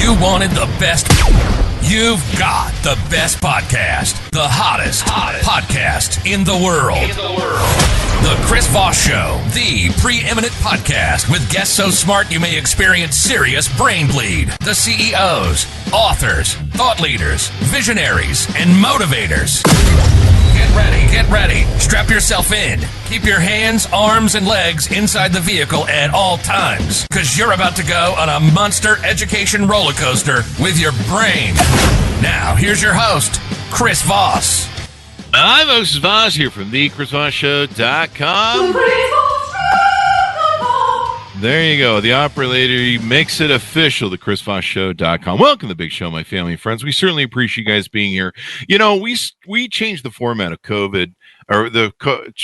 You wanted the best. You've got the best podcast. The hottest podcast in the world. The Chris Voss Show, the preeminent podcast with guests so smart you may experience serious brain bleed. The CEOs, authors, thought leaders, visionaries, and motivators. Get ready. Strap yourself in. Keep your hands, arms, and legs inside the vehicle at all times, because you're about to go on a monster education roller coaster with your brain. Now, here's your host, Chris Voss. Hi, folks. It's Voss here from thechrisvossshow.com. There you go. The operator makes it official, thechrisvossshow.com. Welcome to the big show, my family and friends. We certainly appreciate you guys being here. You know, we changed the format of COVID, or the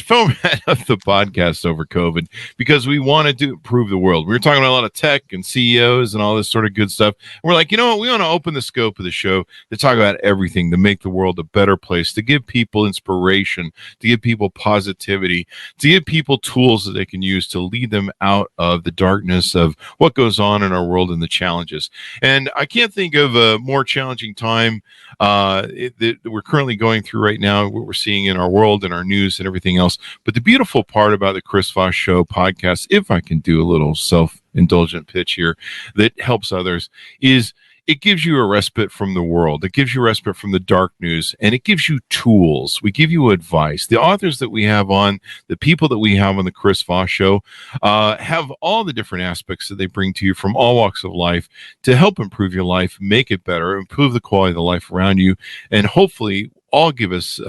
format of the podcast over COVID, because we wanted to improve the world. We were talking about a lot of tech and CEOs and all this sort of good stuff. And we're like, you know what? We want to open the scope of the show to talk about everything, to make the world a better place, to give people inspiration, to give people positivity, to give people tools that they can use to lead them out of the darkness of what goes on in our world and the challenges. And I can't think of a more challenging time that we're currently going through right now, what we're seeing in our world and our news and everything else. But the beautiful part about the Chris Voss Show podcast, if I can do a little self-indulgent pitch here that helps others, is it gives you a respite from the world. It gives you a respite from the dark news, and it gives you tools. We give you advice. The authors that we have on, the people that we have on the Chris Voss Show, have all the different aspects that they bring to you from all walks of life to help improve your life, make it better, improve the quality of the life around you, and hopefully all give us,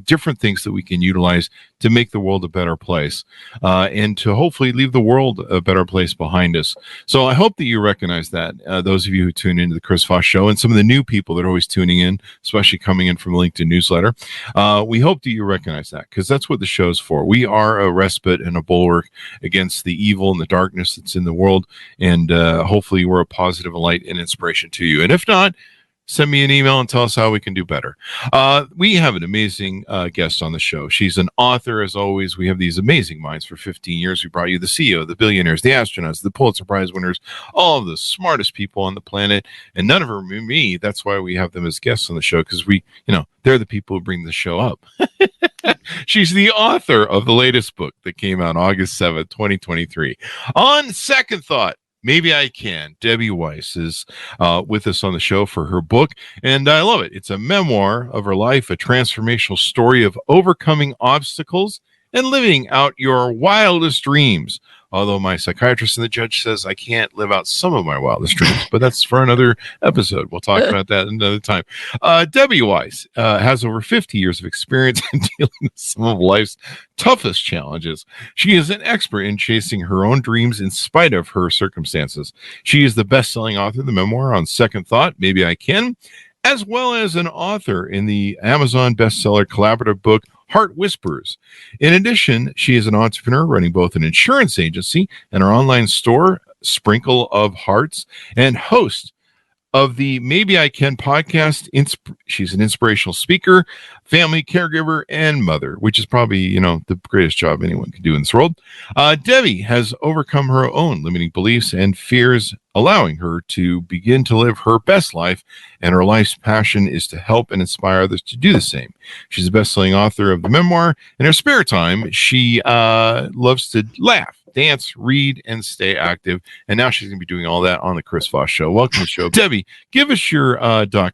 different things that we can utilize to make the world a better place, and to hopefully leave the world a better place behind us. So I hope that you recognize that, those of you who tune into the Chris Voss Show, and some of the new people that are always tuning in, especially coming in from the LinkedIn newsletter. We hope that you recognize that, because that's what the show's for. We are a respite and a bulwark against the evil and the darkness that's in the world, and hopefully we're a positive light and inspiration to you. And if not, send me an email and tell us how we can do better. We have an amazing guest on the show. She's an author, as always. We have these amazing minds for 15 years. We brought you the CEO, the billionaires, the astronauts, the Pulitzer Prize winners, all of the smartest people on the planet, and none of them are me. That's why we have them as guests on the show, because they're the people who bring the show up. She's the author of the latest book that came out August 7th, 2023. On second thought, maybe I can. Debbie Weiss is with us on the show for her book, and I love it. It's a memoir of her life, a transformational story of overcoming obstacles and living out your wildest dreams. Although my psychiatrist and the judge says I can't live out some of my wildest dreams, but that's for another episode. We'll talk about that another time. Debbie Weiss has over 50 years of experience in dealing with some of life's toughest challenges. She is an expert in chasing her own dreams in spite of her circumstances. She is the best-selling author of the memoir On Second Thought, Maybe I Can, as well as an author in the Amazon bestseller collaborative book Heart Whispers. In addition, she is an entrepreneur running both an insurance agency and her online store, Sprinkle of Hearts, and host of the Maybe I Can podcast. She's an inspirational speaker, family caregiver, and mother, which is probably, the greatest job anyone can do in this world. Debbie has overcome her own limiting beliefs and fears, allowing her to begin to live her best life, and her life's passion is to help and inspire others to do the same. She's a best-selling author of the memoir. In her spare time, she loves to laugh, dance, read, and stay active. And now she's going to be doing all that on the Chris Voss Show. Welcome to the show. Debbie, give us your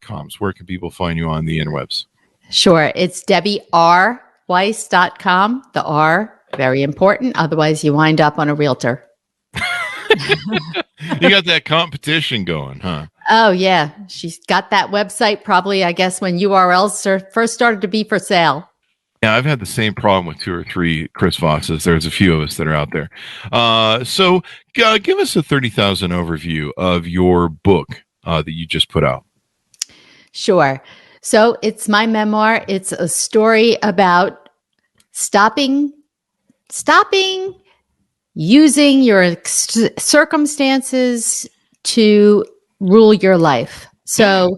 .coms. Where can people find you on the interwebs? Sure. It's DebbieRWeiss.com. The R, very important. Otherwise, you wind up on a realtor. You got that competition going, huh? Oh, yeah. She's got that website probably, I guess, when URLs first started to be for sale. Yeah, I've had the same problem with 2 or 3 Chris Vosses. There's a few of us that are out there. So give us a 30,000 overview of your book that you just put out. Sure. So it's my memoir. It's a story about stopping using your circumstances to rule your life. So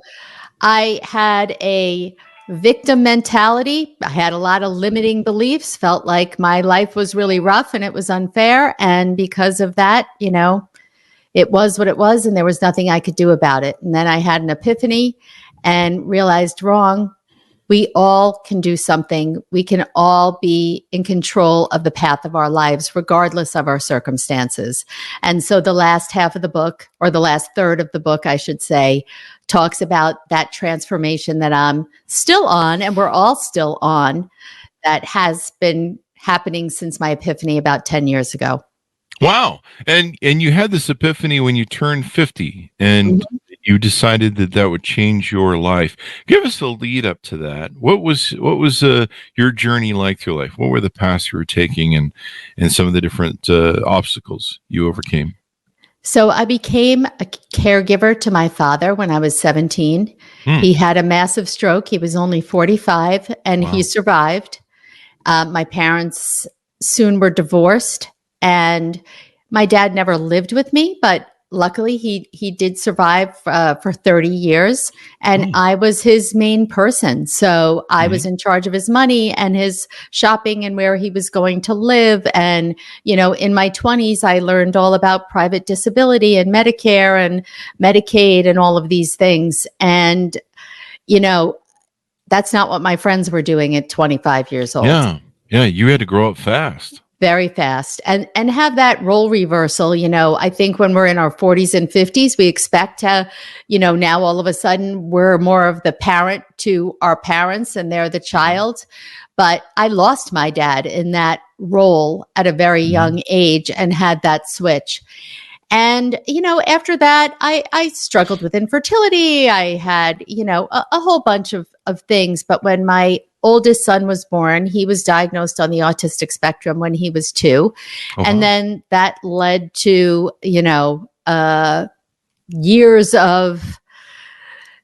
I had a victim mentality. I had a lot of limiting beliefs, felt like my life was really rough and it was unfair. And because of that, it was what it was, and there was nothing I could do about it. And then I had an epiphany and realized wrong. We all can do something. We can all be in control of the path of our lives, regardless of our circumstances. And so the last half of the book, or the last third of the book, I should say, talks about that transformation that I'm still on, and we're all still on, that has been happening since my epiphany about 10 years ago. Wow. And you had this epiphany when you turned 50, and you decided that would change your life. Give us a lead up to that. What was your journey like through life? What were the paths you were taking, and some of the different obstacles you overcame? So I became a caregiver to my father when I was 17. He had a massive stroke. He was only 45, and he survived. My parents soon were divorced, and my dad never lived with me, but luckily he did survive for 30 years, and I was his main person. So I was in charge of his money and his shopping and where he was going to live. And, in my 20s, I learned all about private disability and Medicare and Medicaid and all of these things. And, that's not what my friends were doing at 25 years old. Yeah. Yeah. You had to grow up fast. Very fast, and have that role reversal. I think when we're in our 40s and 50s, we expect to, now all of a sudden we're more of the parent to our parents and they're the child. But I lost my dad in that role at a very young age and had that switch. And, after that, I struggled with infertility. I had, a whole bunch of things. But when my oldest son was born, he was diagnosed on the autistic spectrum when he was 2. And then that led to, years of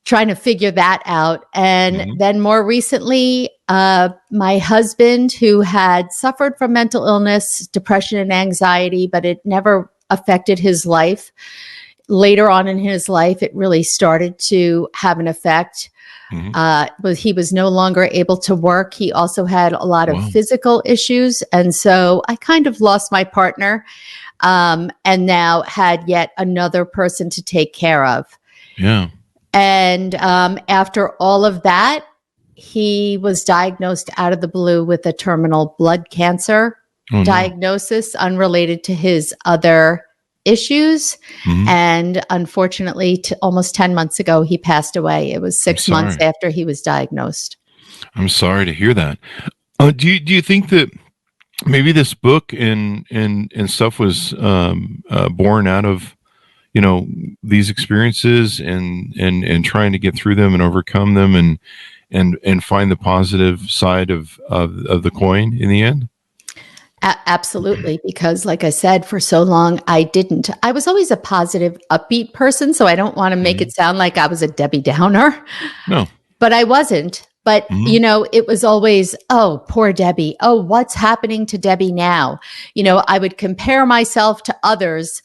trying to figure that out. And then more recently, my husband, who had suffered from mental illness, depression, and anxiety, but it never affected his life. Later on in his life, it really started to have an effect. But he was no longer able to work. He also had a lot of physical issues. And so I kind of lost my partner, and now had yet another person to take care of. Yeah. And after all of that, he was diagnosed out of the blue with a terminal blood cancer diagnosis unrelated to his other issues. And unfortunately, almost 10 months ago, he passed away. It was 6 months after he was diagnosed. I'm sorry to hear that. Do you think that maybe this book and stuff was born out of these experiences and trying to get through them and overcome them and find the positive side of the coin in the end? Absolutely. Because like I said, for so long, I was always a positive, upbeat person. So I don't want to make it sound like I was a Debbie Downer. No. But I wasn't. But, it was always, oh, poor Debbie. Oh, what's happening to Debbie now? I would compare myself to others.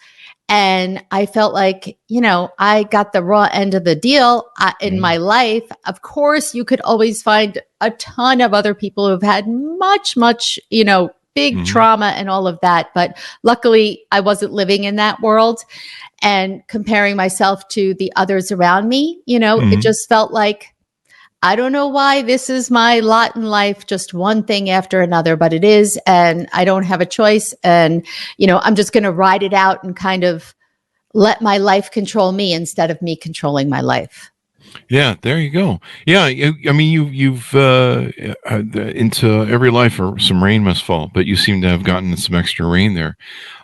And I felt like, I got the raw end of the deal in my life. Of course, you could always find a ton of other people who've had much, much, big trauma and all of that. But luckily, I wasn't living in that world and comparing myself to the others around me. It just felt like, I don't know why this is my lot in life, just one thing after another, but it is. And I don't have a choice. And, I'm just going to ride it out and kind of let my life control me instead of me controlling my life. Yeah, there you go. Yeah, I mean, you've into every life some rain must fall, but you seem to have gotten some extra rain there.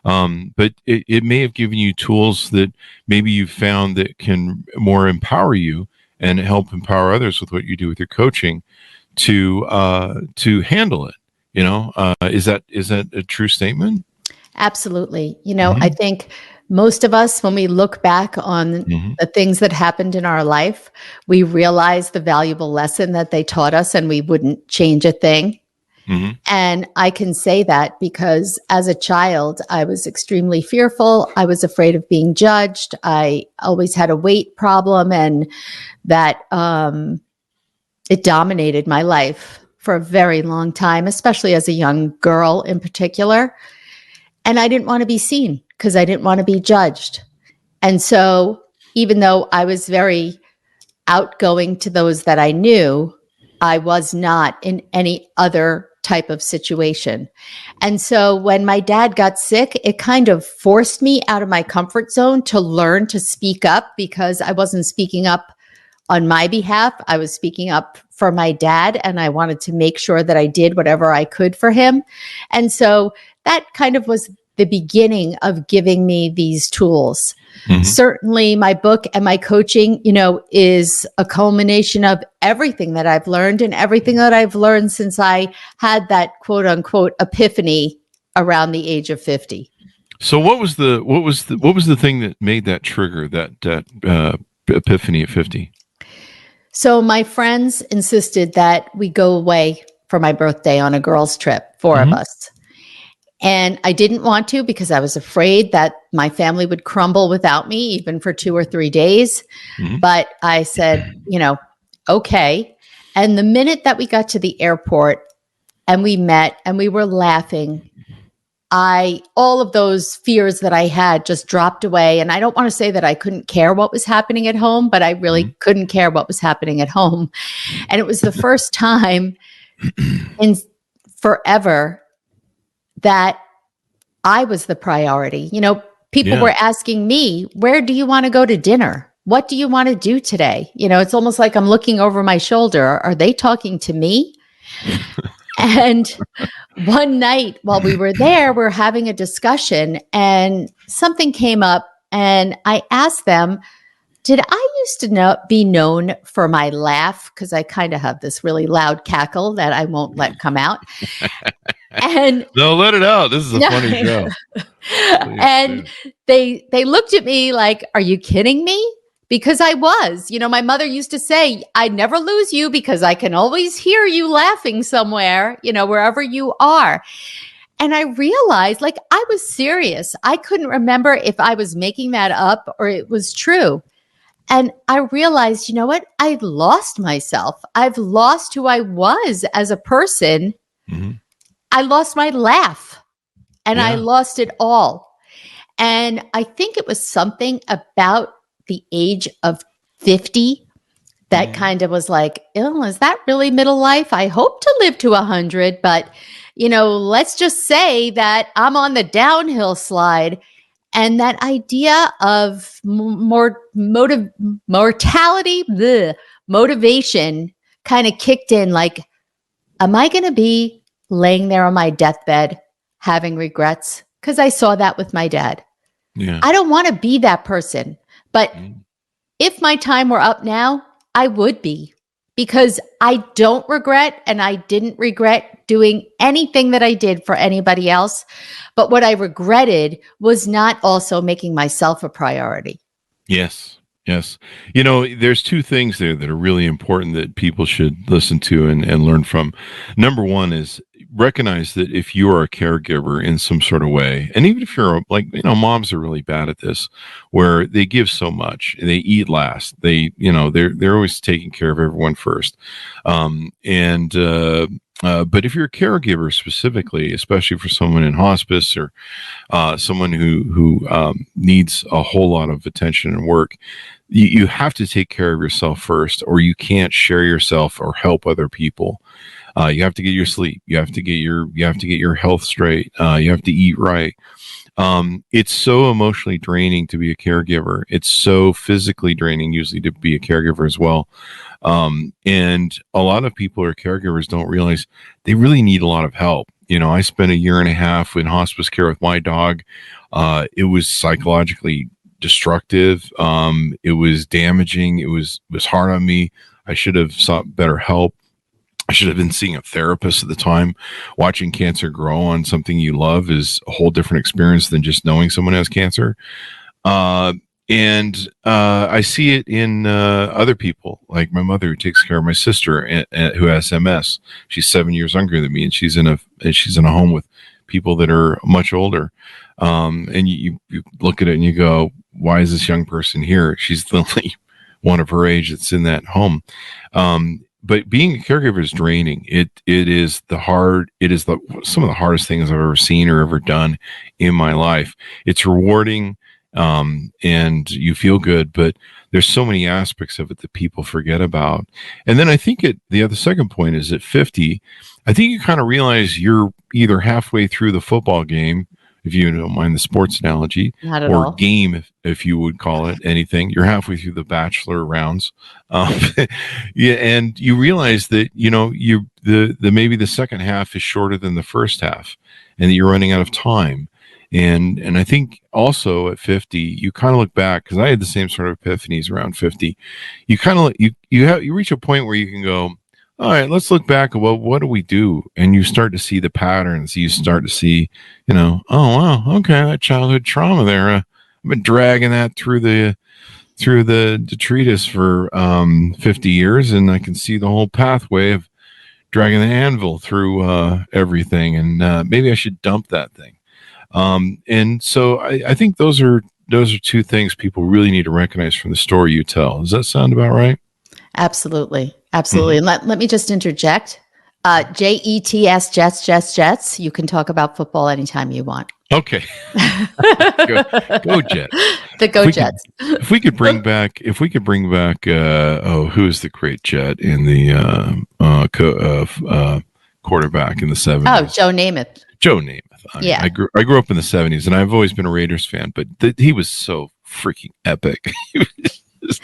But it may have given you tools that maybe you've found that can more empower you and help empower others with what you do with your coaching to handle it. Is that a true statement? Absolutely. I think most of us, when we look back on the things that happened in our life, we realize the valuable lesson that they taught us, and we wouldn't change a thing. And I can say that because as a child, I was extremely fearful. I was afraid of being judged. I always had a weight problem, and that it dominated my life for a very long time, especially as a young girl in particular. And I didn't want to be seen because I didn't want to be judged. And so even though I was very outgoing to those that I knew, I was not in any other type of situation. And so when my dad got sick, it kind of forced me out of my comfort zone to learn to speak up, because I wasn't speaking up on my behalf. I was speaking up for my dad, and I wanted to make sure that I did whatever I could for him. And so that kind of was the beginning of giving me these tools. Mm-hmm. Certainly my book and my coaching, is a culmination of everything that I've learned, and everything that I've learned since I had that quote unquote epiphany around the age of 50. So what was the thing that made that trigger, that epiphany at 50? So my friends insisted that we go away for my birthday on a girls' trip, 4 mm-hmm. of us. And I didn't want to, because I was afraid that my family would crumble without me, even for 2 or 3 days. Mm-hmm. But I said, okay. And the minute that we got to the airport and we met and we were laughing, all of those fears that I had just dropped away. And I don't want to say that I couldn't care what was happening at home, but I really mm-hmm. couldn't care what was happening at home. And it was the first time in forever that I was the priority. People were asking me, where do you want to go to dinner? What do you want to do today? It's almost like I'm looking over my shoulder. Are they talking to me? And one night while we were there, we're having a discussion and something came up, and I asked them, did I used to be known for my laugh? Because I kind of have this really loud cackle that I won't let come out. And no, let it out. This is a funny show. And they looked at me like, are you kidding me? Because I was. My mother used to say, I never lose you because I can always hear you laughing somewhere, wherever you are. And I realized, I was serious. I couldn't remember if I was making that up or it was true. And I realized, you know what? I lost myself. I've lost who I was as a person. Mm-hmm. I lost my laugh, and I lost it all. And I think it was something about the age of 50 that kind of was like, oh, is that really middle life? I hope to live to 100, but, let's just say that I'm on the downhill slide. And that idea of motivation kind of kicked in, like, am I going to be laying there on my deathbed having regrets? Because I saw that with my dad. Yeah. I don't want to be that person. But if my time were up now, I would be. Because I don't regret, and I didn't regret doing anything that I did for anybody else. But what I regretted was not also making myself a priority. Yes. There's 2 things there that are really important that people should listen to and learn from. Number one is recognize that if you are a caregiver in some sort of way, and even if you're moms are really bad at this, where they give so much, they eat last, they're always taking care of everyone first. But if you're a caregiver specifically, especially for someone in hospice or someone who needs a whole lot of attention and work, you have to take care of yourself first, or you can't share yourself or help other people. You have to get your sleep. You have to get your health straight. You have to eat right. It's so emotionally draining to be a caregiver. It's so physically draining usually to be a caregiver as well. And a lot of people who are caregivers don't realize they really need a lot of help. I spent 1.5 years in hospice care with my dog. It was psychologically destructive. It was damaging. It was hard on me. I should have sought better help. I should have been seeing a therapist at the time. Watching cancer grow on something you love is a whole different experience than just knowing someone has cancer. And I see it in other people, like my mother, who takes care of my sister, who has MS. She's 7 years younger than me, and she's in a home with people that are much older. And you look at it and you go, why is this young person here? She's the only one of her age that's in that home. But being a caregiver is draining. It is some of the hardest things I've ever seen or ever done in my life. It's rewarding and you feel good, but there's so many aspects of it that people forget about. And then I think the other second point is at 50, I think you kind of realize you're either halfway through the football game, if you don't mind the sports analogy, Not at or all. game, if you would call it anything. You're halfway through the bachelor rounds, yeah, and you realize that the maybe the second half is shorter than the first half, and that you're running out of time. And I think also at 50, you kind of look back, because I had the same sort of epiphanies around 50. You kind of you reach a point where you can go, all right, let's look back at what do we do? And you start to see the patterns. You start to see, oh, wow, okay, that childhood trauma there. I've been dragging that through the detritus for 50 years, and I can see the whole pathway of dragging the anvil through everything. And maybe I should dump that thing. And so I think those are two things people really need to recognize from the story you tell. Does that sound about right? Absolutely. Absolutely. And let me just interject. JETS, Jets. You can talk about football anytime you want. Okay. Go Jets. The Go Jets. If we could bring back, who is the great Jet in the quarterback in the 70s? Oh, Joe Namath. Joe Namath. I grew up in the 70s, and I've always been a Raiders fan, but he was so freaking epic. He was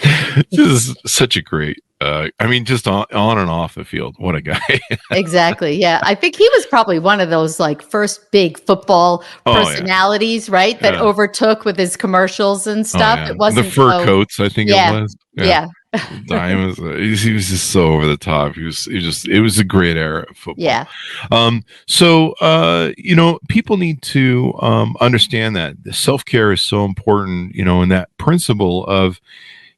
just such a great, just on and off the field. What a guy. Exactly. Yeah. I think he was probably one of those like first big football personalities, right? That overtook with his commercials and stuff. Yeah. It wasn't the fur coats, I think it was. Yeah. He was just so over the top. It was a great era of football. Yeah. So people need to understand that self-care is so important, and that principle of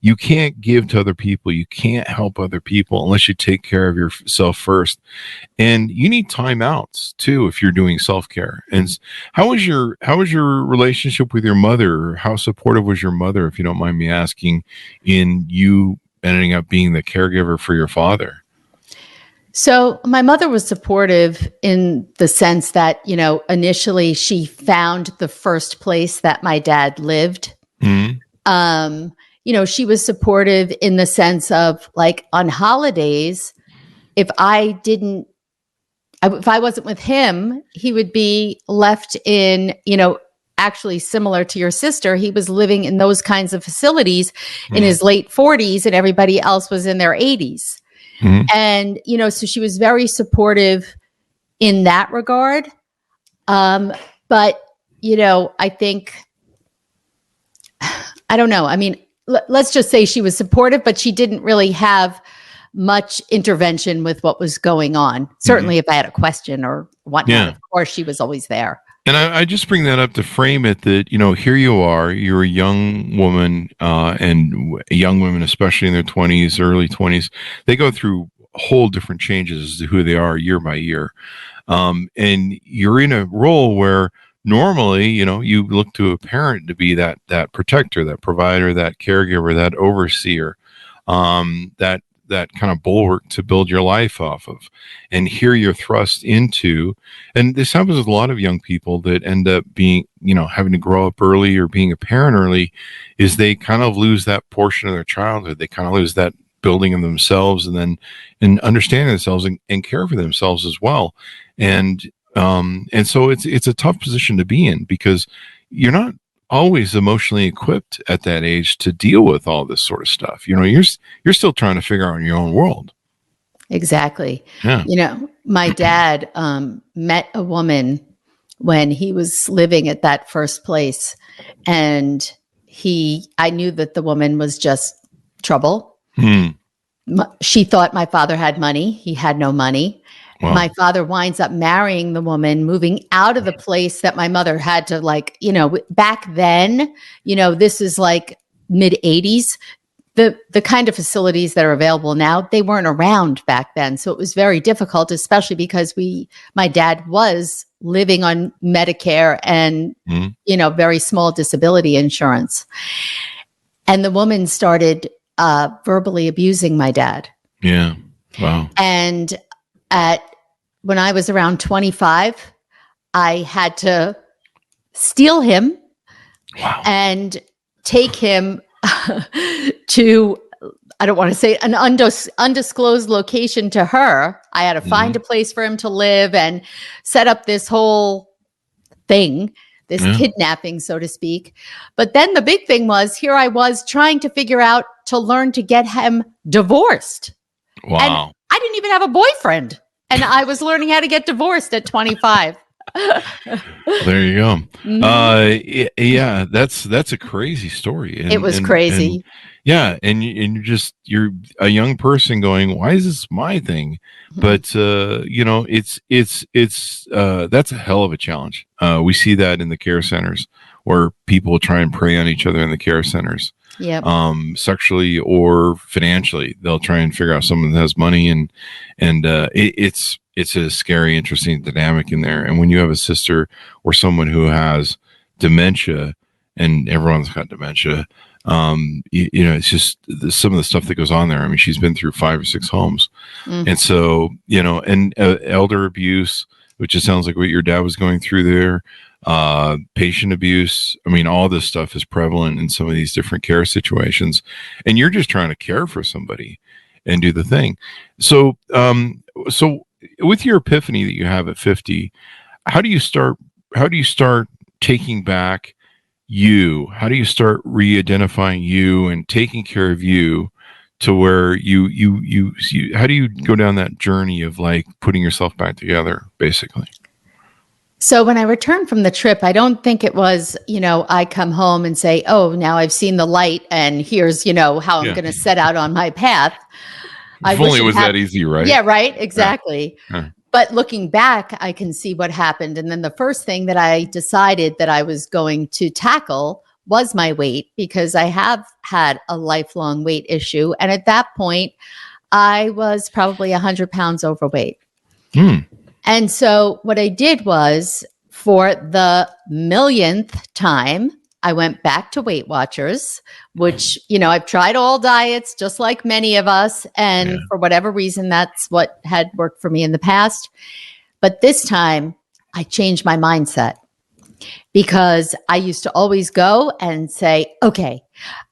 you can't give to other people, you can't help other people unless you take care of yourself first. And you need timeouts too if you're doing self-care. And how was your relationship with your mother? How supportive was your mother, if you don't mind me asking, in you ending up being the caregiver for your father? So my mother was supportive in the sense that, initially she found the first place that my dad lived. Mm-hmm. She was supportive in the sense of like on holidays, if I wasn't with him, he would be left in, actually similar to your sister. He was living in those kinds of facilities in his late 40s, and everybody else was in their 80s. Mm-hmm. And, so she was very supportive in that regard. But, I think, I don't know. I mean, let's just say she was supportive, but she didn't really have much intervention with what was going on. Certainly if I had a question or whatnot, of course, she was always there. And I just bring that up to frame it that, here you are, you're a young woman, and young women, especially in their 20s, early 20s, they go through whole different changes as to who they are year by year. And you're in a role where normally, you look to a parent to be that protector, that provider, that caregiver, that overseer, that kind of bulwark to build your life off of. And here you're thrust into, and this happens with a lot of young people that end up being, having to grow up early or being a parent early, is they kind of lose that portion of their childhood. They kind of lose that building of themselves and understanding themselves and care for themselves as well. And so it's a tough position to be in, because you're not always emotionally equipped at that age to deal with all this sort of stuff. You're still trying to figure out your own world. Exactly. Yeah. My dad met a woman when he was living at that first place, and I knew that the woman was just trouble. She thought my father had money. He had no money. Wow. My father winds up marrying the woman, moving out of the place that my mother had to, back then, this is like mid 80s. The kind of facilities that are available now, they weren't around back then. So it was very difficult, especially because my dad was living on Medicare and, very small disability insurance. And the woman started verbally abusing my dad. Yeah. Wow. And when I was around 25, I had to steal him Wow. and take him to, I don't want to say an undisclosed location to her. I had to find a place for him to live and set up this whole thing, this kidnapping, so to speak. But then the big thing was, here I was trying to figure out to learn to get him divorced. Wow. And I didn't even have a boyfriend. And I was learning how to get divorced at 25. There you go. Yeah, that's a crazy story. It was crazy. And you're a young person going, why is this my thing? But it's that's a hell of a challenge. We see that in the care centers where people try and prey on each other in the care centers. Yep. Sexually or financially, they'll try and figure out someone that has money, and it's a scary, interesting dynamic in there. And when you have a sister or someone who has dementia, and everyone's got dementia, it's just some of the stuff that goes on there. I mean, she's been through 5 or 6 homes, and so and elder abuse, which it sounds like what your dad was going through there. Patient abuse. I mean, all this stuff is prevalent in some of these different care situations, and you're just trying to care for somebody and do the thing. So with your epiphany that you have at 50, how do you start taking back you? How do you start re-identifying you and taking care of you to where you how do you go down that journey of like putting yourself back together, basically? So when I returned from the trip, I don't think it was, I come home and say, oh, now I've seen the light and here's, how I'm going to set out on my path. If only it was that easy, right? Yeah, right. Exactly. Yeah. But looking back, I can see what happened. And then the first thing that I decided that I was going to tackle was my weight, because I have had a lifelong weight issue. And at that point, I was probably 100 pounds overweight. And so what I did was, for the millionth time, I went back to Weight Watchers, which, I've tried all diets, just like many of us. And for whatever reason, that's what had worked for me in the past. But this time I changed my mindset, because I used to always go and say, okay,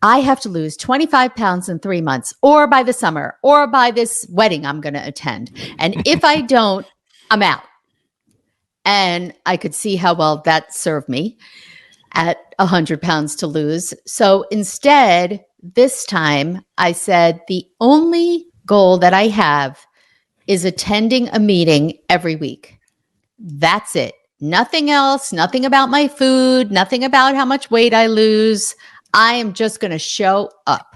I have to lose 25 pounds in 3 months, or by the summer, or by this wedding I'm going to attend. And if I don't, I'm out. And I could see how well that served me at 100 pounds to lose. So instead, this time I said, the only goal that I have is attending a meeting every week. That's it. Nothing else, nothing about my food, nothing about how much weight I lose. I am just going to show up.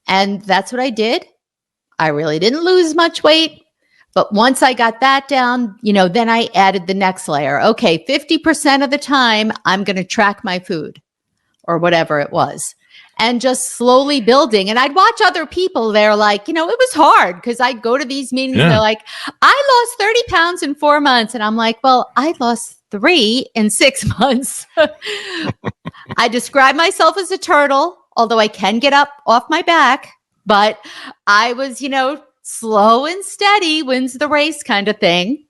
And that's what I did. I really didn't lose much weight. But once I got that down, then I added the next layer. Okay, 50% of the time, I'm going to track my food, or whatever it was. And just slowly building. And I'd watch other people. They're like, it was hard, because I'd go to these meetings and they're like, I lost 30 pounds in 4 months. And I'm like, well, I lost 3 in 6 months. I describe myself as a turtle, although I can get up off my back. But I was, slow and steady wins the race kind of thing.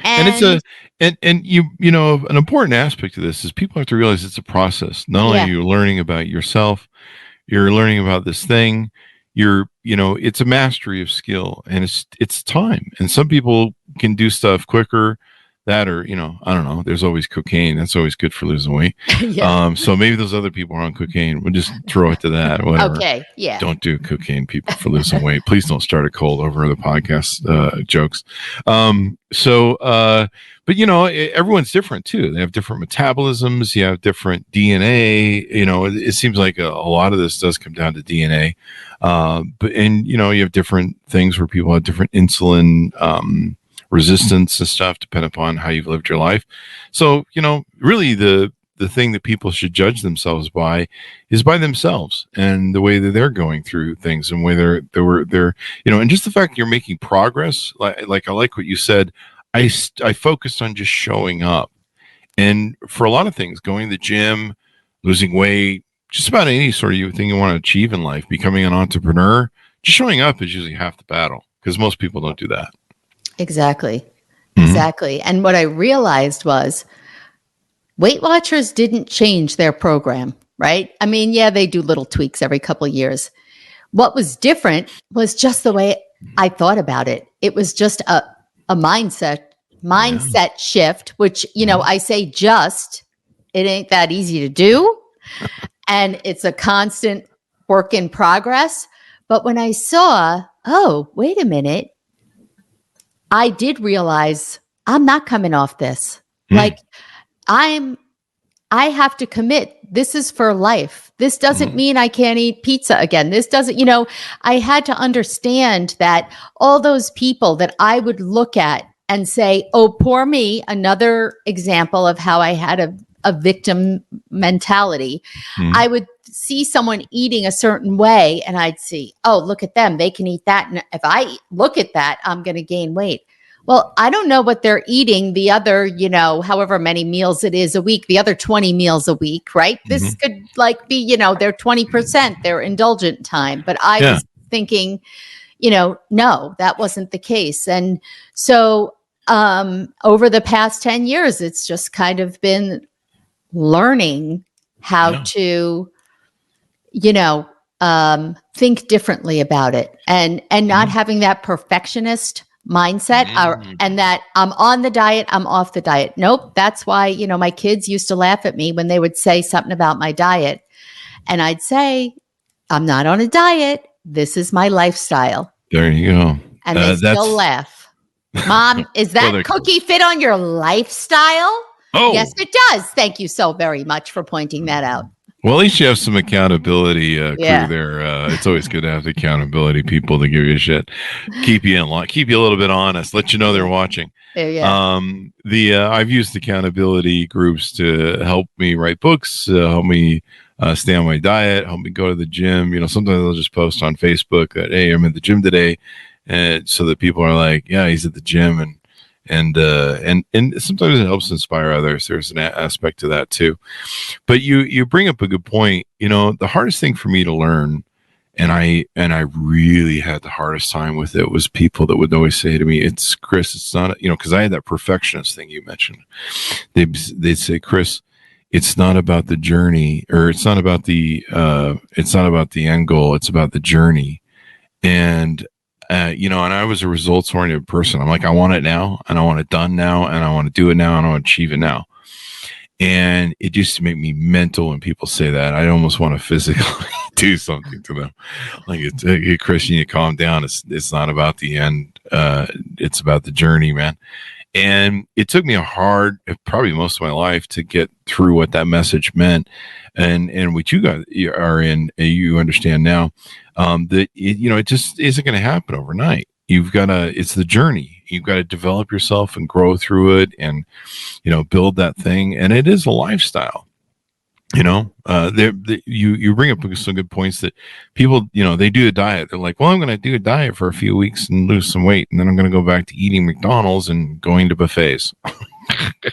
And it's an important aspect of this is people have to realize it's a process. Not only are you learning about yourself, you're learning about this thing, it's a mastery of skill, and it's time. And some people can do stuff quicker. That, or, I don't know, there's always cocaine. That's always good for losing weight. So maybe those other people are on cocaine. We'll just throw it to that. Whatever. Okay. Yeah. Don't do cocaine, people, for losing weight. Please don't start a cold over the podcast jokes. But everyone's different too. They have different metabolisms. You have different DNA. It seems like a lot of this does come down to DNA. But you have different things where people have different insulin, resistance and stuff, depending upon how you've lived your life. So, really the thing that people should judge themselves by is by themselves and the way that they're going through things, and whether they're and just the fact that you're making progress. Like I like what you said. I focused on just showing up, and for a lot of things, going to the gym, losing weight, just about any sort of thing you want to achieve in life, becoming an entrepreneur, just showing up is usually half the battle, because most people don't do that. Exactly. Exactly. And what I realized was Weight Watchers didn't change their program, right? I mean, yeah, they do little tweaks every couple of years. What was different was just the way I thought about it. It was just a mindset shift, which, I say just, it ain't that easy to do. And it's a constant work in progress. But when I saw, oh, wait a minute, I did realize I'm not coming off this. Like I have to commit. This is for life. This doesn't mean I can't eat pizza again. This doesn't, I had to understand that all those people that I would look at and say, oh, poor me, another example of how I had a victim mentality. I would see someone eating a certain way and I'd see, oh, look at them. They can eat that. And if I look at that, I'm going to gain weight. Well, I don't know what they're eating the other, however many meals it is a week, the other 20 meals a week, right? This could be, their 20%, their indulgent time. But I was thinking, no, that wasn't the case. And so over the past 10 years, it's just kind of been learning how to, think differently about it and not having that perfectionist mindset and that I'm on the diet, I'm off the diet. Nope. That's why, my kids used to laugh at me when they would say something about my diet. And I'd say, I'm not on a diet. This is my lifestyle. There you go. And they still laugh. Mom, is that cookie fit on your lifestyle? Oh, yes, it does. Thank you so very much for pointing that out. Well, at least you have some accountability crew there. It's always good to have the accountability people to give you a shit, keep you in line, keep you a little bit honest, let you know they're watching. I've used accountability groups to help me write books, help me stay on my diet, help me go to the gym. Sometimes I'll just post on Facebook that, hey, I'm at the gym today, and so that people are like, yeah, he's at the gym, and sometimes it helps inspire others. There's an aspect to that too. But you bring up a good point. The hardest thing for me to learn, and I really had the hardest time with it, was people that would always say to me, "It's Chris. It's not," because I had that perfectionist thing you mentioned. They'd say, "Chris, it's not about the journey, or it's not about the end goal. It's about the journey." And and I was a results-oriented person. I'm like, I want it now, and I want it done now, and I want to do it now, and I want to achieve it now. And it used to make me mental when people say that. I almost want to physically do something to them. Like, hey, Chris, you need to calm down. It's not about the end. It's about the journey, man. And it took me probably most of my life to get through what that message meant. And what you guys are in, you understand now, that it just isn't going to happen overnight. It's the journey. You've got to develop yourself and grow through it and, build that thing. And it is a lifestyle. You bring up some good points that people, they do a diet. They're like, well, I'm going to do a diet for a few weeks and lose some weight, and then I'm going to go back to eating McDonald's and going to buffets.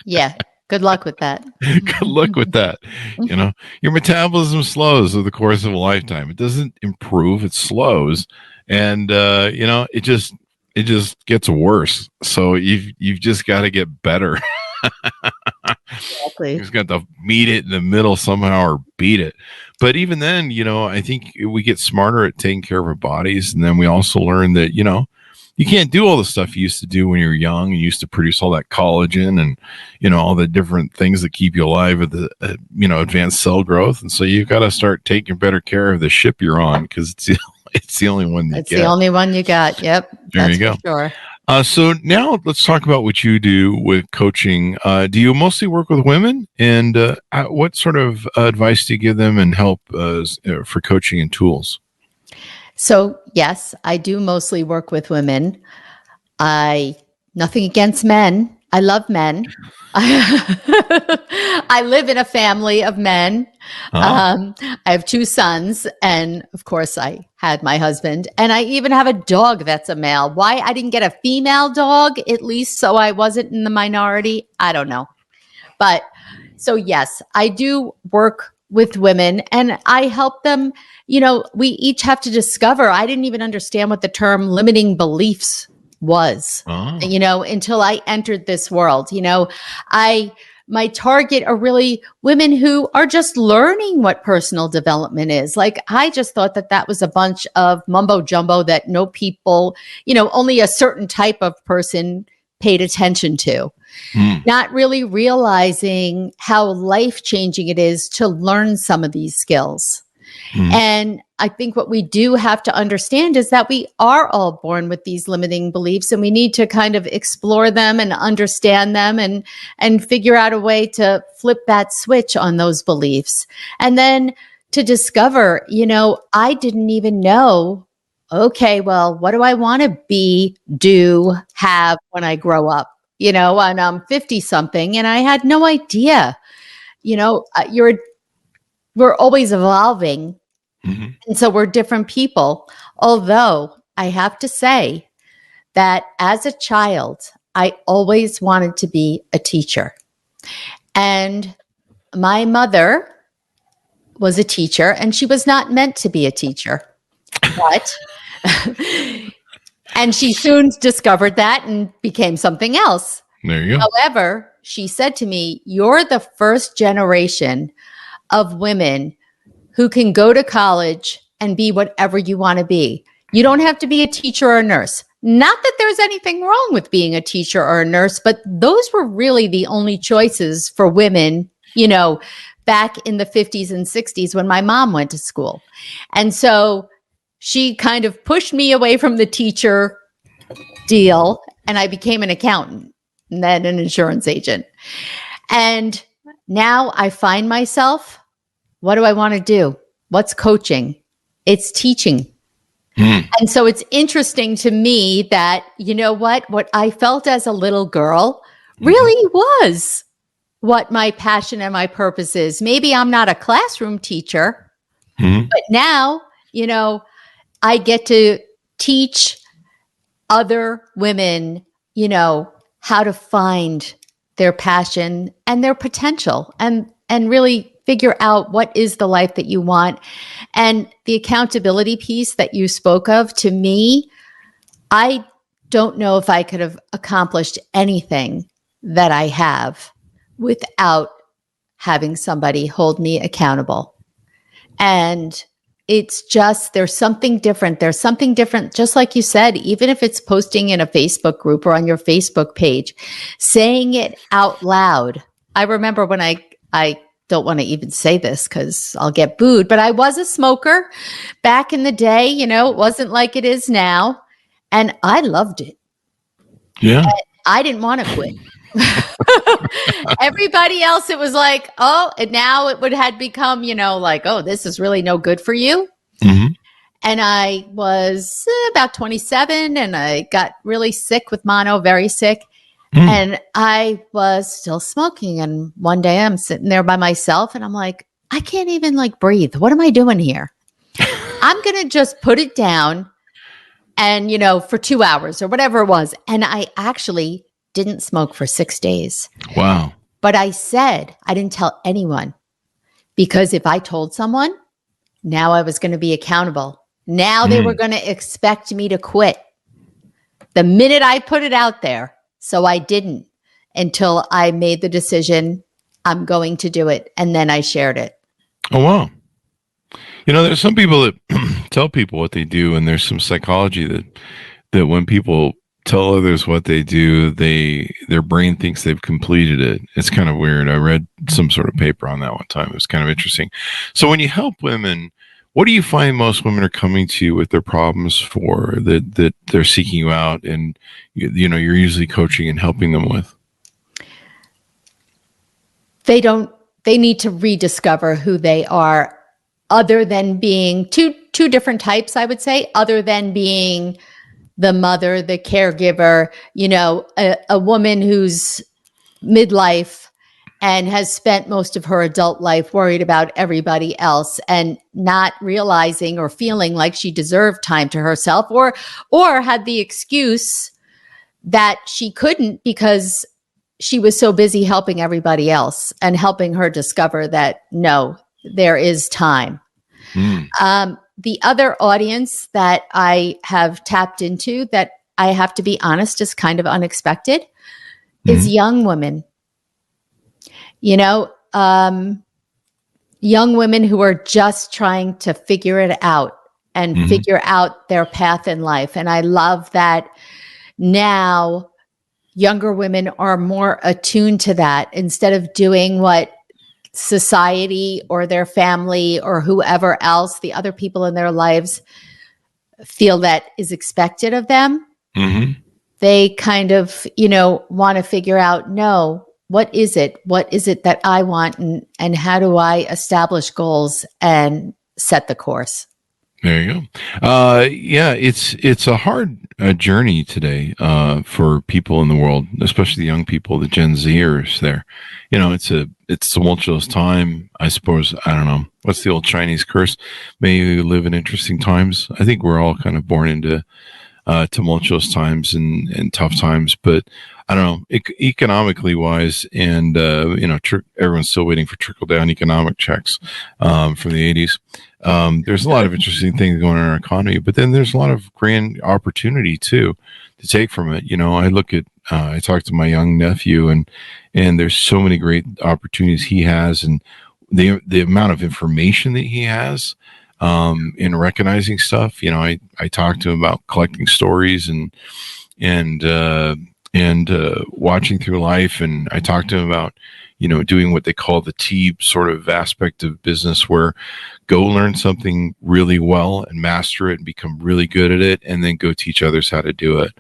Yeah. Good luck with that. Good luck with that. Your metabolism slows over the course of a lifetime. It doesn't improve, it slows. And, it just gets worse. So you've just got to get better. Exactly. You just got to meet it in the middle somehow or beat it. But even then, I think we get smarter at taking care of our bodies. And then we also learn that, you can't do all the stuff you used to do when you were young. You used to produce all that collagen and, all the different things that keep you alive with the, advanced cell growth. And so you've got to start taking better care of the ship you're on, because it's the only one It's the only one you got. Yep. There you go. Sure. So now let's talk about what you do with coaching. Do you mostly work with women, and what sort of advice do you give them and help for coaching and tools? So yes, I do mostly work with women. Nothing against men. I love men. I live in a family of men. I have 2 sons, and of course I had my husband, and I even have a dog that's a male. Why I didn't get a female dog, at least so I wasn't in the minority, I don't know. But so yes, I do work with women, and I help them. We each have to discover. I didn't even understand what the term limiting beliefs was, until I entered this world. I my target are really women who are just learning what personal development is. Like, I just thought that that was a bunch of mumbo jumbo that no people, only a certain type of person paid attention to. Not really realizing how life-changing it is to learn some of these skills. And I think what we do have to understand is that we are all born with these limiting beliefs, and we need to kind of explore them and understand them and figure out a way to flip that switch on those beliefs. And then to discover, I didn't even know, okay, well, what do I want to be, do, have when I grow up? And I'm 50 something and I had no idea. We're always evolving. And so we're different people. Although I have to say that as a child, I always wanted to be a teacher. And my mother was a teacher, and she was not meant to be a teacher. But and she soon discovered that and became something else. There you go. However, she said to me, "You're the first generation of women who can go to college and be whatever you want to be. You don't have to be a teacher or a nurse." Not that there's anything wrong with being a teacher or a nurse, but those were really the only choices for women, back in the 50s and 60s when my mom went to school. And so she kind of pushed me away from the teacher deal, and I became an accountant and then an insurance agent. And now I find myself, what do I want to do? What's coaching? It's teaching. And so it's interesting to me that, what I felt as a little girl really was what my passion and my purpose is. Maybe I'm not a classroom teacher, but now, I get to teach other women, how to find their passion and their potential and really figure out what is the life that you want. And the accountability piece that you spoke of, to me, I don't know if I could have accomplished anything that I have without having somebody hold me accountable. And it's just, there's something different. There's something different, just like you said, even if it's posting in a Facebook group or on your Facebook page, saying it out loud. I remember when I don't want to even say this because I'll get booed, but I was a smoker back in the day. It wasn't like it is now. And I loved it. Yeah. And I didn't want to quit. Everybody else, it was like, oh, and now it had become, like, oh, this is really no good for you. And I was about 27 and I got really sick with mono, very sick. And I was still smoking. And one day I'm sitting there by myself and I'm like, I can't even breathe. What am I doing here? I'm going to just put it down and, for 2 hours or whatever it was. And I actually didn't smoke for 6 days. Wow. But I said, I didn't tell anyone, because if I told someone, now I was going to be accountable. Now they were going to expect me to quit the minute I put it out there. So I didn't until I made the decision, I'm going to do it. And then I shared it. Oh, wow. There's some people that tell people what they do, and there's some psychology that when people tell others what they do, their brain thinks they've completed it. It's kind of weird. I read some sort of paper on that one time. It was kind of interesting. So when you help women, what do you find most women are coming to you with their problems for, that they're seeking you out and you're usually coaching and helping them with? They need to rediscover who they are, other than being two different types, I would say, other than being the mother, the caregiver, a woman who's midlife and has spent most of her adult life worried about everybody else and not realizing or feeling like she deserved time to herself, or had the excuse that she couldn't because she was so busy helping everybody else and helping her discover that, no, there is time. The other audience that I have tapped into, that I have to be honest, is kind of unexpected, is young women. You know, young women who are just trying to figure it out and figure out their path in life. And I love that now younger women are more attuned to that instead of doing what society or their family or whoever else, the other people in their lives feel that is expected of them. They kind of, want to figure out, no, what is it? What is it that I want? And how do I establish goals and set the course? There you go. Yeah, it's a hard journey today for people in the world, especially the young people, the Gen Zers. There, it's tumultuous time. I suppose, I don't know, what's the old Chinese curse? May you live in interesting times. I think we're all kind of born into tumultuous times and tough times, but I don't know, economically wise, and everyone's still waiting for trickle down economic checks from the 80s. There's a lot of interesting things going on in our economy, but then there's a lot of grand opportunity too to take from it. I look at, I talked to my young nephew, and there's so many great opportunities he has, and the amount of information that he has in recognizing stuff. I talked to him about collecting stories and watching through life, and I talked to him about doing what they call the T sort of aspect of business, where go learn something really well and master it and become really good at it, and then go teach others how to do it.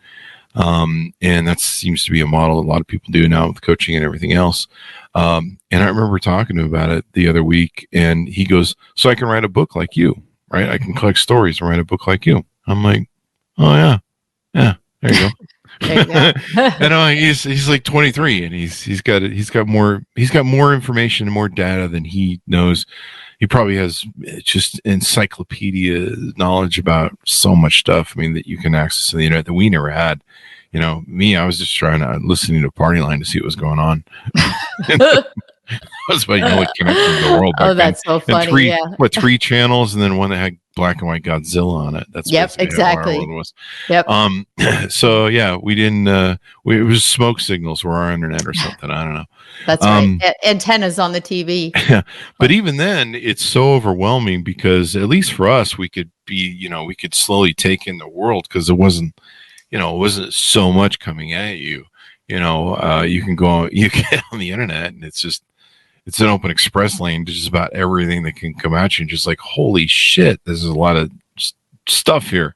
And that seems to be a model a lot of people do now with coaching and everything else. And I remember talking to him about it the other week, and he goes, so I can write a book like you, right? I can collect stories and write a book like you. I'm like, oh yeah, there you go. He's like 23, and he's got more information and more data than he knows. He probably has just encyclopedia knowledge about so much stuff. I mean, that you can access on the internet that we never had. Me, I was just listening to Party Line to see what was going on. That's why what connected the world. Oh, that's so funny. Three channels, and then one that had black and white Godzilla on it. That's exactly. How our world was. Yep. So yeah, we didn't. It was smoke signals or our internet or something. I don't know. That's right. Antennas on the TV. Yeah, but even then, it's so overwhelming because at least for us, we could be, we could slowly take in the world because it wasn't so much coming at you. You can get on the internet, and it's an open express lane to just about everything that can come at you, and just like, holy shit, there's a lot of stuff here.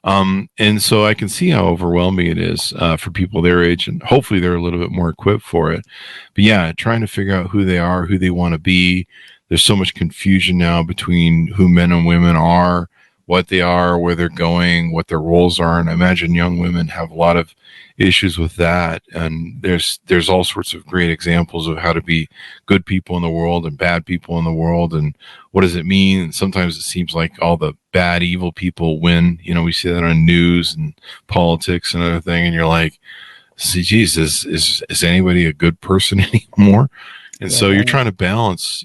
And so I can see how overwhelming it is for people their age, and hopefully they're a little bit more equipped for it. But yeah, trying to figure out who they are, who they want to be. There's so much confusion now between who men and women are, what they are, where they're going, what their roles are. And I imagine young women have a lot of issues with that. And there's all sorts of great examples of how to be good people in the world and bad people in the world. And what does it mean? And sometimes it seems like all the bad, evil people win. We see that on news and politics and other thing. And you're like, see, Jesus, is anybody a good person anymore? And so you're trying to balance,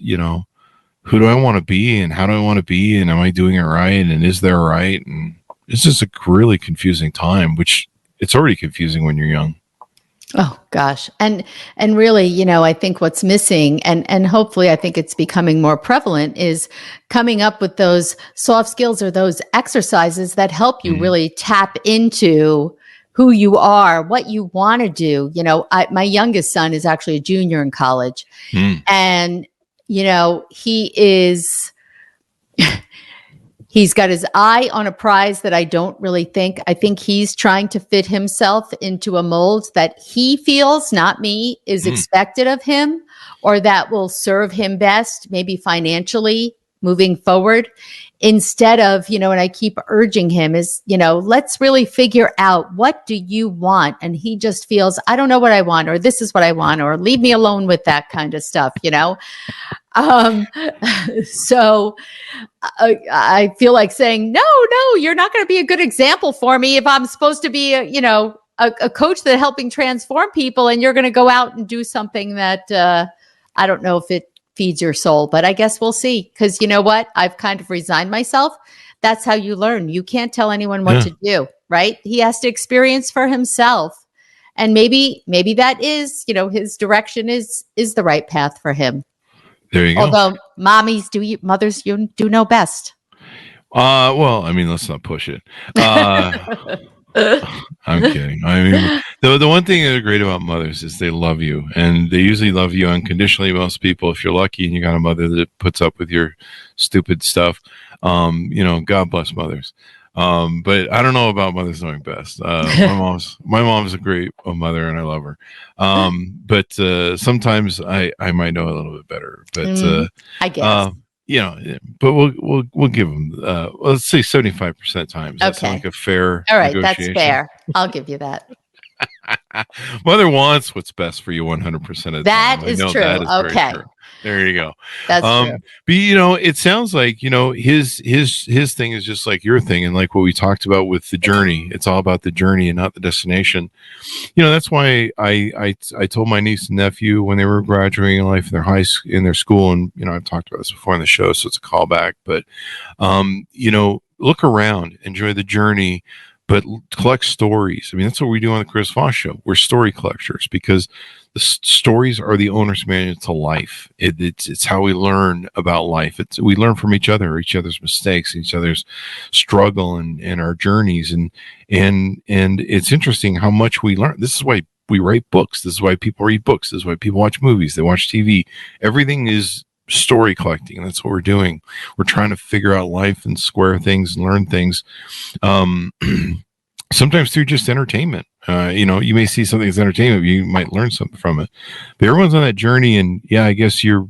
who do I want to be, and how do I want to be, and am I doing it right, and is there right? And it's just a really confusing time, which it's already confusing when you're young. Oh gosh. And really, I think what's missing, and hopefully I think it's becoming more prevalent, is coming up with those soft skills or those exercises that help you really tap into who you are, what you want to do. My youngest son is actually a junior in college, and he is, he's got his eye on a prize that I think he's trying to fit himself into a mold that he feels, not me, is expected of him, or that will serve him best, maybe financially moving forward. Instead of, and I keep urging him is, let's really figure out, what do you want? And he just feels, I don't know what I want, or this is what I want, or leave me alone with that kind of stuff, So I feel like saying, no, you're not going to be a good example for me if I'm supposed to be, a coach that's helping transform people, and you're going to go out and do something that I don't know if it feeds your soul, but I guess we'll see. Because you know what? I've kind of resigned myself. That's how you learn. You can't tell anyone what to do, right? He has to experience for himself. And maybe that is, his direction is the right path for him. There you go. Although mothers do know best. Well, I mean, let's not push it. I'm kidding. I mean, the one thing that's great about mothers is they love you, and they usually love you unconditionally. Most people, if you're lucky and you got a mother that puts up with your stupid stuff, God bless mothers. But I don't know about mothers knowing best. My mom's a great mother, and I love her. But sometimes I might know a little bit better. But I guess. But we'll give them let's say 75% times. That's okay. Like a fair. All right, that's fair. I'll give you that. Mother wants what's best for you 100% of the time. That is true. That is okay. true. There you go. That's true. But it sounds like his thing is just like your thing, and like what we talked about with the journey. It's all about the journey and not the destination. That's why I told my niece and nephew when they were graduating in life in their school, and I've talked about this before on the show, so it's a callback. But look around, enjoy the journey, but collect stories. I mean, that's what we do on the Chris Voss Show. We're story collectors because the stories are the owner's manual to life. It's how we learn about life. We learn from each other's mistakes, each other's struggle, and our journeys. And it's interesting how much we learn. This is why we write books. This is why people read books. This is why people watch movies. They watch TV. Everything is story collecting. That's what we're doing. We're trying to figure out life and square things and learn things. Sometimes through just entertainment. You may see something as entertainment, but you might learn something from it. But everyone's on that journey, and I guess your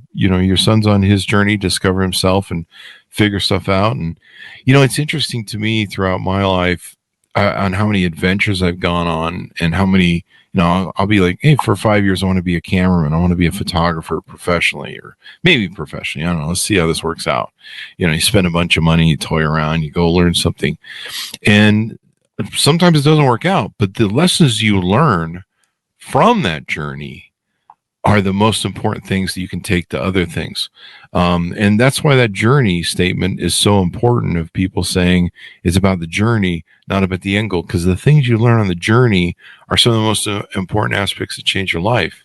son's on his journey to discover himself and figure stuff out. And it's interesting to me throughout my life on how many adventures I've gone on, and how many. I'll be like, hey, for 5 years I want to be a cameraman. I want to be a photographer professionally, or maybe professionally. I don't know. Let's see how this works out. You spend a bunch of money, you toy around, you go learn something, and sometimes it doesn't work out, but the lessons you learn from that journey are the most important things that you can take to other things. And that's why that journey statement is so important, of people saying it's about the journey, not about the end goal, because the things you learn on the journey are some of the most important aspects that change your life.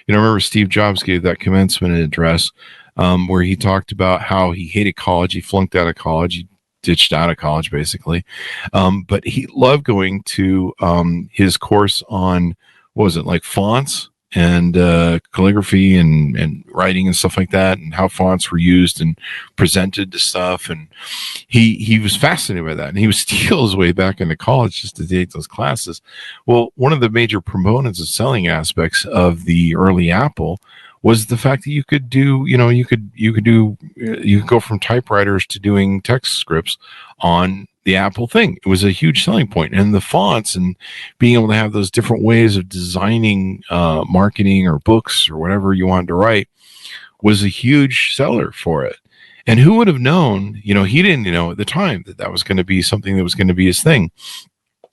I remember Steve Jobs gave that commencement address where he talked about how he hated college. He flunked out of college. He ditched out of college, basically. But he loved going to his course on, what was it, like fonts and calligraphy and writing and stuff like that, and how fonts were used and presented to stuff. And he was fascinated by that, and he would steal his way back into college just to take those classes. Well, one of the major proponents of selling aspects of the early Apple was the fact that you could do, you could go from typewriters to doing text scripts on the Apple thing. It was a huge selling point. And the fonts and being able to have those different ways of designing marketing or books or whatever you wanted to write was a huge seller for it. And who would have known, he didn't know at the time that was going to be something that was going to be his thing.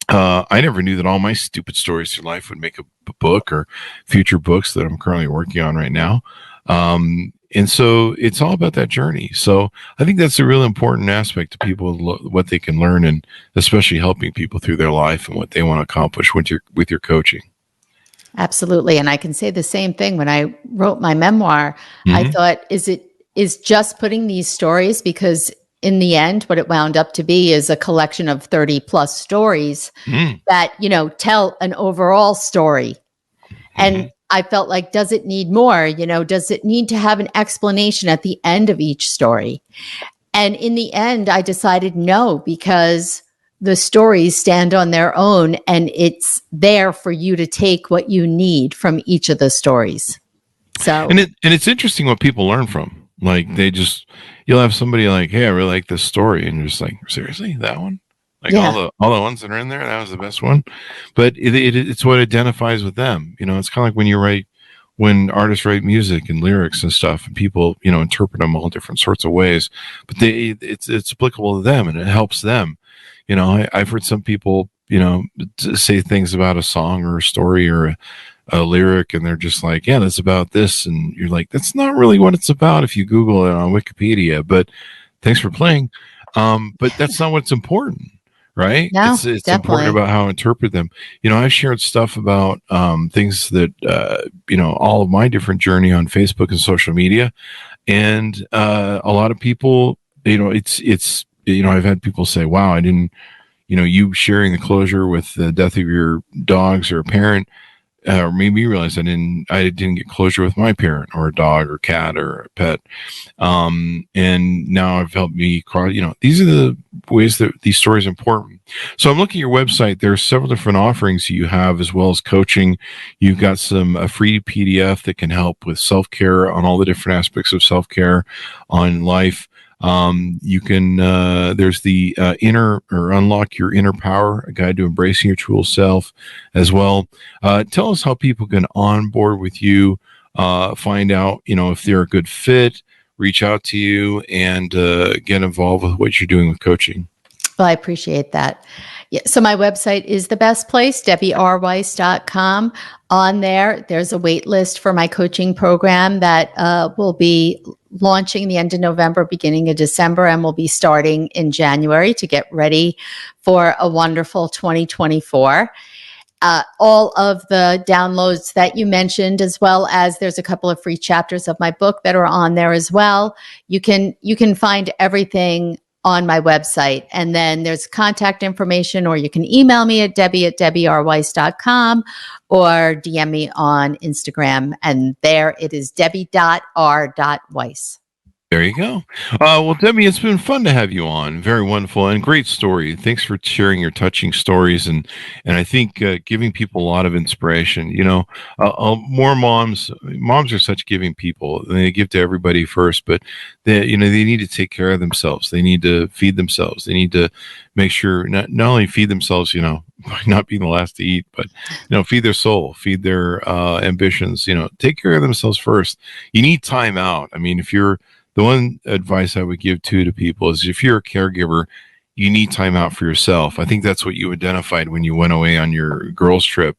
I never knew that all my stupid stories through life would make a book, or future books that I'm currently working on right now. And so it's all about that journey. So I think that's a real important aspect to people, what they can learn, and especially helping people through their life and what they want to accomplish with your coaching. Absolutely. And I can say the same thing. When I wrote my memoir, I thought, is just putting these stories, because in the end, what it wound up to be is a collection of 30 plus stories that, tell an overall story. And I felt like, does it need more? Does it need to have an explanation at the end of each story? And in the end, I decided no, because the stories stand on their own, and it's there for you to take what you need from each of the stories. So, and it's interesting what people learn from. Like, you'll have somebody like, hey, I really like this story. And you're just like, seriously, that one? Like, all the ones that are in there, that was the best one. But it's what identifies with them. It's kind of like when artists write music and lyrics and stuff, and people, interpret them all different sorts of ways, but it's applicable to them, and it helps them. I've heard some people, say things about a song or a story or a lyric, and they're just like, yeah, that's about this. And you're like, that's not really what it's about if you Google it on Wikipedia, but thanks for playing. But that's not what's important, right? No, It's definitely. important about how I interpret them. I've shared stuff about things that all of my different journey on Facebook and social media, and a lot of people, it's I've had people say, "Wow, I didn't." You sharing the closure with the death of your dogs or a parent, or made me realize I didn't get closure with my parent or a dog or cat or a pet. And now I've helped me cross, these are the ways that these stories are important. So I'm looking at your website. There are several different offerings you have, as well as coaching. You've got a free PDF that can help with self-care on all the different aspects of self-care on life. You can, there's the inner or unlock your inner power, a guide to embracing your true self as well. Tell us how people can onboard with you, find out, if they're a good fit, reach out to you, and get involved with what you're doing with coaching. Well, I appreciate that. Yeah, so my website is the best place, DebbieRweiss.com. On there's a wait list for my coaching program that will be launching the end of November, beginning of December, and we'll be starting in January to get ready for a wonderful 2024. All of the downloads that you mentioned, as well as there's a couple of free chapters of my book that are on there as well. You can find everything on my website. And then there's contact information, or you can email me at debbie@debbierweiss.com or DM me on Instagram. And there it is, debbie.r.weiss. There you go. Well, Debbie, it's been fun to have you on. Very wonderful and great story. Thanks for sharing your touching stories, and I think giving people a lot of inspiration. More moms are such giving people. They give to everybody first, but they need to take care of themselves. They need to feed themselves. They need to make sure not only feed themselves, by not being the last to eat, but feed their soul, feed their ambitions. Take care of themselves first. You need time out. I mean, the one advice I would give to people is, if you're a caregiver, you need time out for yourself. I think that's what you identified when you went away on your girls' trip,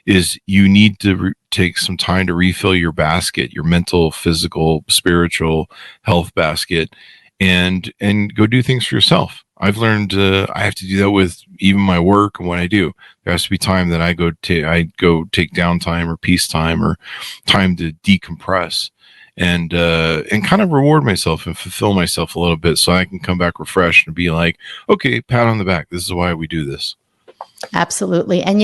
is you need to take some time to refill your basket, your mental, physical, spiritual health basket, and go do things for yourself. I've learned I have to do that with even my work and what I do. There has to be time that I go take downtime or peace time, or time to decompress, and kind of reward myself and fulfill myself a little bit, so I can come back refreshed and be like, okay, pat on the back. This is why we do this. Absolutely. And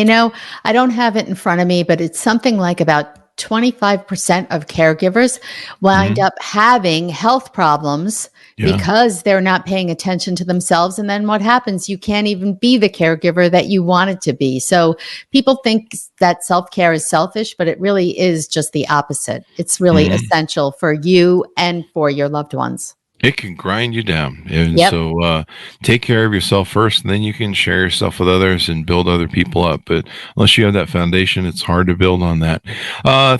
I don't have it in front of me, but it's something like about 25% of caregivers wind up having health problems because they're not paying attention to themselves. And then what happens? You can't even be the caregiver that you wanted to be. So people think that self-care is selfish, but it really is just the opposite. It's really essential for you and for your loved ones. It can grind you down. And so take care of yourself first, and then you can share yourself with others and build other people up. But unless you have that foundation, it's hard to build on that.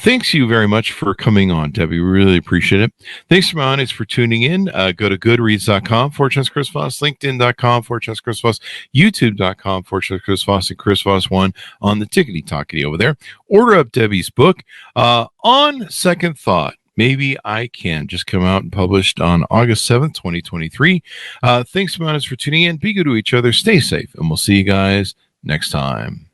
Thanks you very much for coming on, Debbie. We really appreciate it. Thanks to my audience for tuning in. Go to goodreads.com/Chris Voss, LinkedIn.com/Chris Voss, YouTube.com/Chris Voss, and Chris Voss 1 on the tickety tockety over there. Order up Debbie's book. On second thought, maybe I Can, just come out and published on August 7th, 2023. Thanks so much for tuning in. Be good to each other. Stay safe. And we'll see you guys next time.